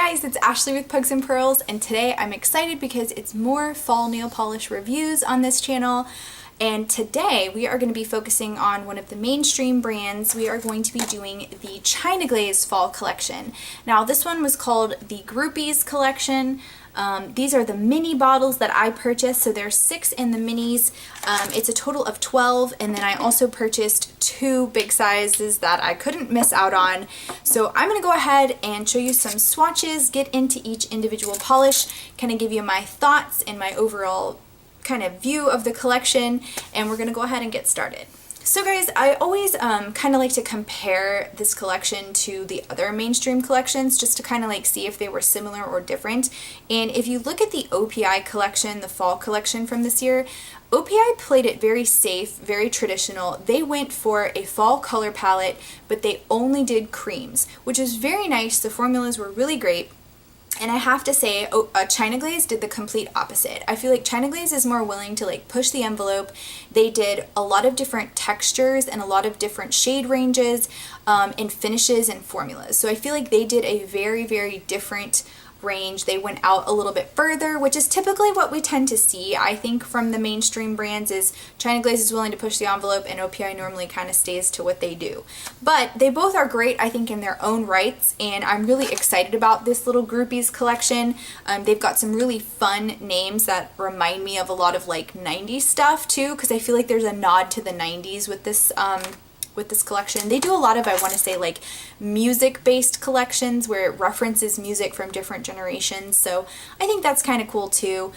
guys, it's Ashley with Pugs and Pearls, and today I'm excited because it's more fall nail polish reviews on this channel. And today we are going to be focusing on one of the mainstream brands. We are going to be doing the China Glaze Fall Collection. Now this one was called the Groupies Collection. These are the mini bottles that I purchased, so there's 6 in the minis. It's a total of 12, and then I also purchased 2 big sizes that I couldn't miss out on. So I'm going to go ahead and show you some swatches, get into each individual polish, kind of give you my thoughts and my overall kind of view of the collection, and we're going to go ahead and get started. So guys, I always kind of like to compare this collection to the other mainstream collections just to kind of like see if they were similar or different. And if you look at the OPI collection, the fall collection from this year, OPI played it very safe, very traditional. They went for a fall color palette, but they only did creams, which is very nice. The formulas were really great. And I have to say, China Glaze did the complete opposite. I feel like China Glaze is more willing to like push the envelope. They did a lot of different textures and a lot of different shade ranges and finishes and formulas. So I feel like they did a very, very different range. They went out a little bit further, which is typically what we tend to see, I think, from the mainstream brands. Is China Glaze is willing to push the envelope and OPI normally kind of stays to what they do. But they both are great, I think, in their own rights, and I'm really excited about this little Groupies collection. They've got some really fun names that remind me of a lot of like 90s stuff too, because I feel like there's a nod to the 90s with this collection. They do a lot of, I want to say, like music-based collections where it references music from different generations, so I think that's kind of cool too.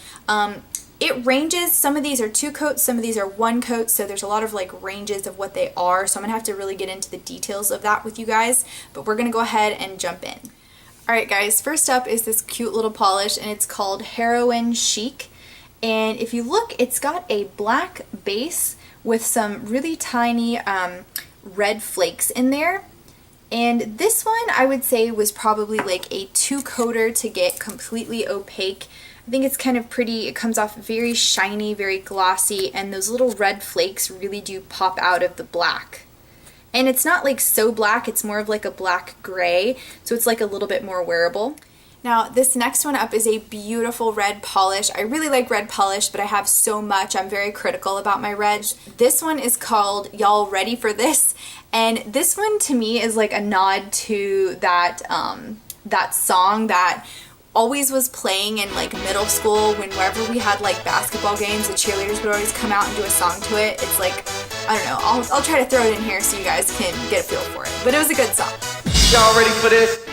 It ranges, some of these are 2 coats, some of these are 1 coat, so there's a lot of like ranges of what they are, so I'm gonna have to really get into the details of that with you guys, but we're gonna go ahead and jump in. Alright guys, first up is this cute little polish, and it's called Heroin Chic, and if you look, it's got a black base with some really tiny red flakes in there, and this one I would say was probably like a 2-coater to get completely opaque. I think it's kind of pretty. It comes off very shiny, very glossy, and those little red flakes really do pop out of the black. And it's not like so black, it's more of like a black gray, so it's like a little bit more wearable. Now this next one up is a beautiful red polish. I really like red polish, but I have so much. I'm very critical about my reds. This one is called Y'all Ready for This? And this one to me is like a nod to that, that song that always was playing in like middle school whenever we had like basketball games. The cheerleaders would always come out and do a song to it. It's like, I don't know, I'll try to throw it in here so you guys can get a feel for it. But it was a good song. Y'all ready for this?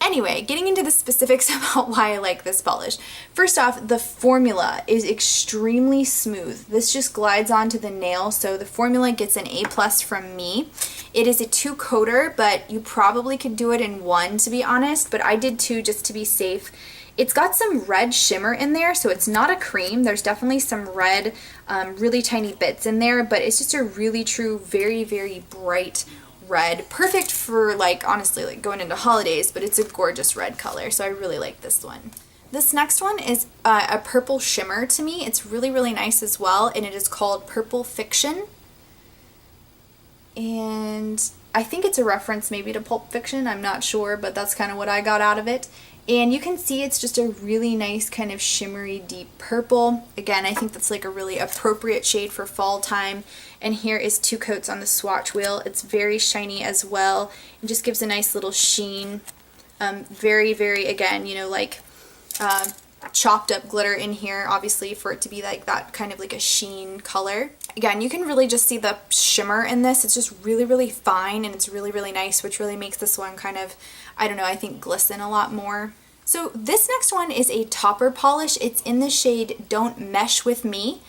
Anyway, getting into the specifics about why I like this polish. First off, the formula is extremely smooth. This just glides onto the nail, so the formula gets an A+ from me. It is a 2-coater, but you probably could do it in 1 to be honest, but I did 2 just to be safe. It's got some red shimmer in there, so it's not a cream. There's definitely some red, really tiny bits in there, but it's just a really true, very, very bright red, perfect for like honestly like going into holidays, but it's a gorgeous red color, so I really like this one. This next one is a purple shimmer to me. It's really, really nice as well, and it is called Purple Fiction, and I think it's a reference maybe to Pulp Fiction, I'm not sure, but that's kind of what I got out of it. And you can see it's just a really nice kind of shimmery deep purple. Again, I think that's like a really appropriate shade for fall time. And here is 2 coats on the swatch wheel. It's very shiny as well. It just gives a nice little sheen. Very, very, again, you know, like chopped up glitter in here, obviously, for it to be like that kind of like a sheen color. Again, you can really just see the shimmer in this. It's just really, really fine, and it's really, really nice, which really makes this one kind of, I don't know, I think glisten a lot more. So this next one is a topper polish. It's in the shade Don't Mesh With Me,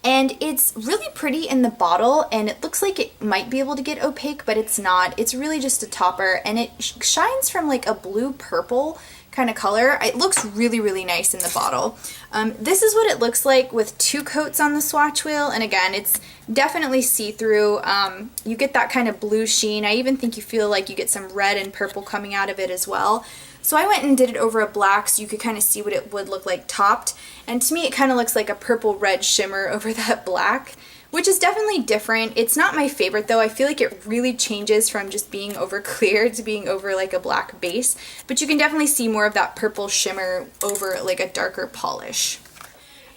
and it's really pretty in the bottle, and it looks like it might be able to get opaque, but it's not. It's really just a topper, and it shines from like a blue purple kind of color. It looks really, really nice in the bottle. This is what it looks like with 2 coats on the swatch wheel, and again, it's definitely see-through. You get that kind of blue sheen. I even think you feel like you get some red and purple coming out of it as well. So I went and did it over a black so you could kind of see what it would look like topped, and to me it kind of looks like a purple red shimmer over that black, which is definitely different. It's not my favorite though. I feel like it really changes from just being over clear to being over like a black base, but you can definitely see more of that purple shimmer over like a darker polish.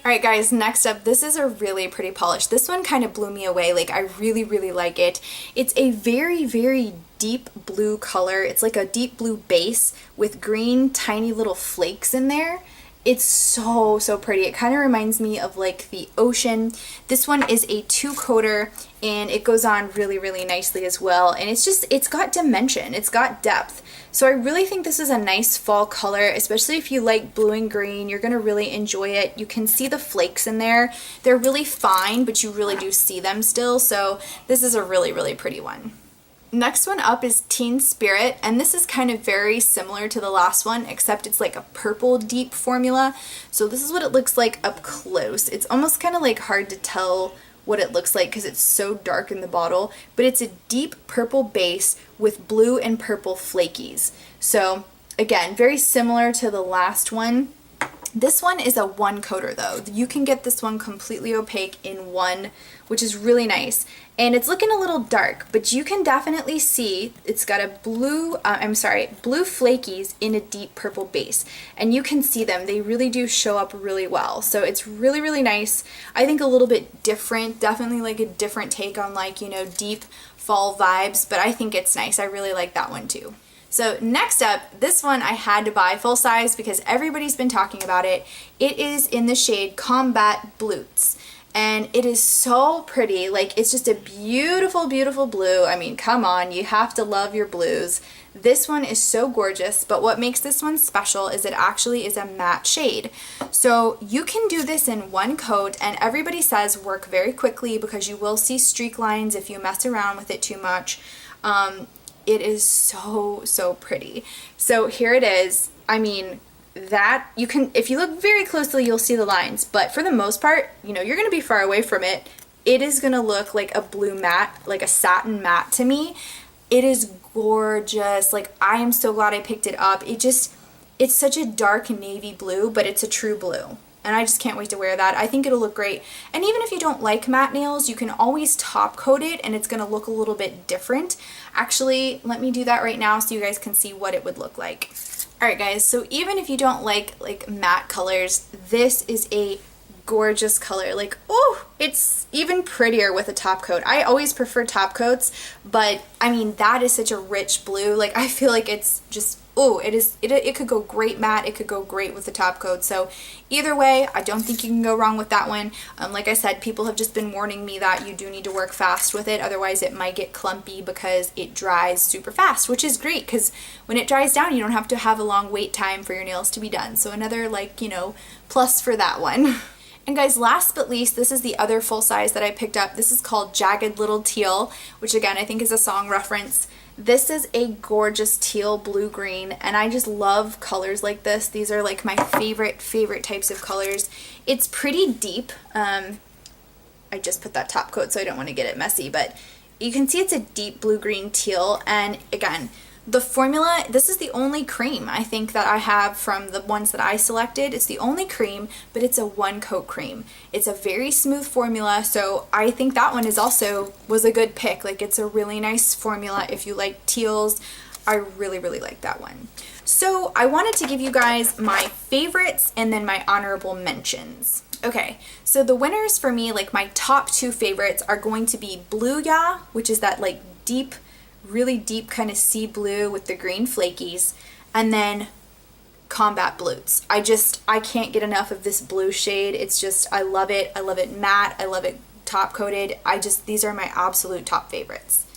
Alright guys, next up, this is a really pretty polish. This one kind of blew me away. Like, I really, really like it. It's a very, very deep blue color. It's like a deep blue base with green tiny little flakes in there. It's so, so pretty. It kind of reminds me of like the ocean. This one is a 2-coater and it goes on really, really nicely as well. And it's got dimension. It's got depth. So I really think this is a nice fall color, especially if you like blue and green. You're going to really enjoy it. You can see the flakes in there. They're really fine, but you really do see them still. So this is a really, really pretty one. Next one up is Teen Spirit, and this is kind of very similar to the last one, except it's like a purple deep formula. So this is what it looks like up close. It's almost kind of like hard to tell what it looks like because it's so dark in the bottle, but it's a deep purple base with blue and purple flakies. So again, very similar to the last one. This one is a 1-coater though. You can get this one completely opaque in one, which is really nice. And it's looking a little dark, but you can definitely see it's got a blue flakies in a deep purple base. And you can see them. They really do show up really well. So it's really, really nice. I think a little bit different, definitely like a different take on like, you know, deep fall vibes, but I think it's nice. I really like that one too. So next up, this one I had to buy full size because everybody's been talking about it. It is in the shade Combat Blutes. And it is so pretty. Like, it's just a beautiful, beautiful blue. I mean, come on, you have to love your blues. This one is so gorgeous, but what makes this one special is it actually is a matte shade. So you can do this in 1 coat, and everybody says work very quickly because you will see streak lines if you mess around with it too much. It is so, so pretty. So here it is. I mean, that you can, if you look very closely, you'll see the lines, but for the most part, you know, you're going to be far away from it. It is going to look like a blue matte, like a satin matte to me. It is gorgeous. Like, I am so glad I picked it up. It's such a dark navy blue, but it's a true blue. And I just can't wait to wear that. I think it'll look great. And even if you don't like matte nails, you can always top coat it and it's going to look a little bit different. Actually, let me do that right now so you guys can see what it would look like. Alright guys, so even if you don't like matte colors, this is a gorgeous color. Like, oh, it's even prettier with a top coat. I always prefer top coats, but I mean, that is such a rich blue. Like, I feel like it's just, oh, it could go great matte, it could go great with the top coat. So either way, I don't think you can go wrong with that one. Like I said, people have just been warning me that you do need to work fast with it, otherwise it might get clumpy because it dries super fast, which is great because when it dries down, you don't have to have a long wait time for your nails to be done. So another, like, you know, plus for that one. And guys, last but least, this is the other full size that I picked up. This is called Jagged Little Teal, which again, I think is a song reference. This is a gorgeous teal blue green, and I just love colors like this. These are like my favorite types of colors. It's pretty deep. I just put that top coat so I don't want to get it messy, but you can see it's a deep blue-green teal, and again, the formula, this is the only cream I think that I have from the ones that I selected. It's the only cream, but it's a 1-coat cream. It's a very smooth formula, so I think that one was a good pick. Like, it's a really nice formula if you like teals. I really, really like that one. So I wanted to give you guys my favorites and then my honorable mentions. Okay, so the winners for me, like my top 2 favorites, are going to be Blueya, which is that like deep, really deep kind of sea blue with the green flakies, and then Combat Blutes. I can't get enough of this blue shade. It's just, I love it. I love it matte. I love it top coated. These are my absolute top favorites.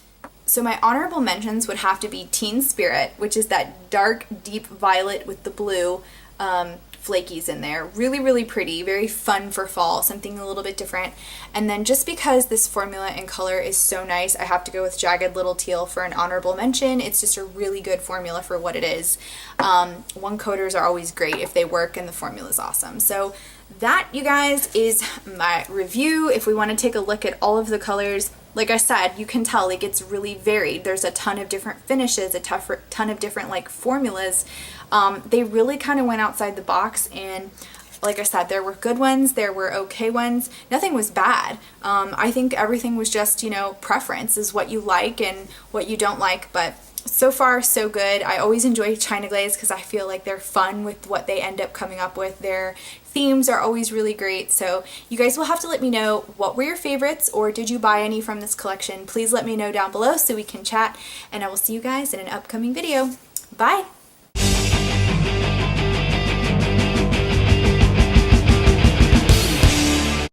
So my honorable mentions would have to be Teen Spirit, which is that dark, deep violet with the blue flakies in there. Really, really pretty, very fun for fall, something a little bit different. And then just because this formula and color is so nice, I have to go with Jagged Little Teal for an honorable mention. It's just a really good formula for what it is. 1-coaters are always great if they work and the formula is awesome. So that, you guys, is my review. If we want to take a look at all of the colors, like I said, you can tell like it's really varied. There's a ton of different finishes, a ton of different like formulas. They really kind of went outside the box, and like I said, there were good ones, there were okay ones, nothing was bad. I think everything was just, you know, preference is what you like and what you don't like, but so far so good. I always enjoy China Glaze because I feel like they're fun with what they end up coming up with. Their themes are always really great, so you guys will have to let me know what were your favorites, or did you buy any from this collection. Please let me know down below so we can chat, and I will see you guys in an upcoming video. Bye!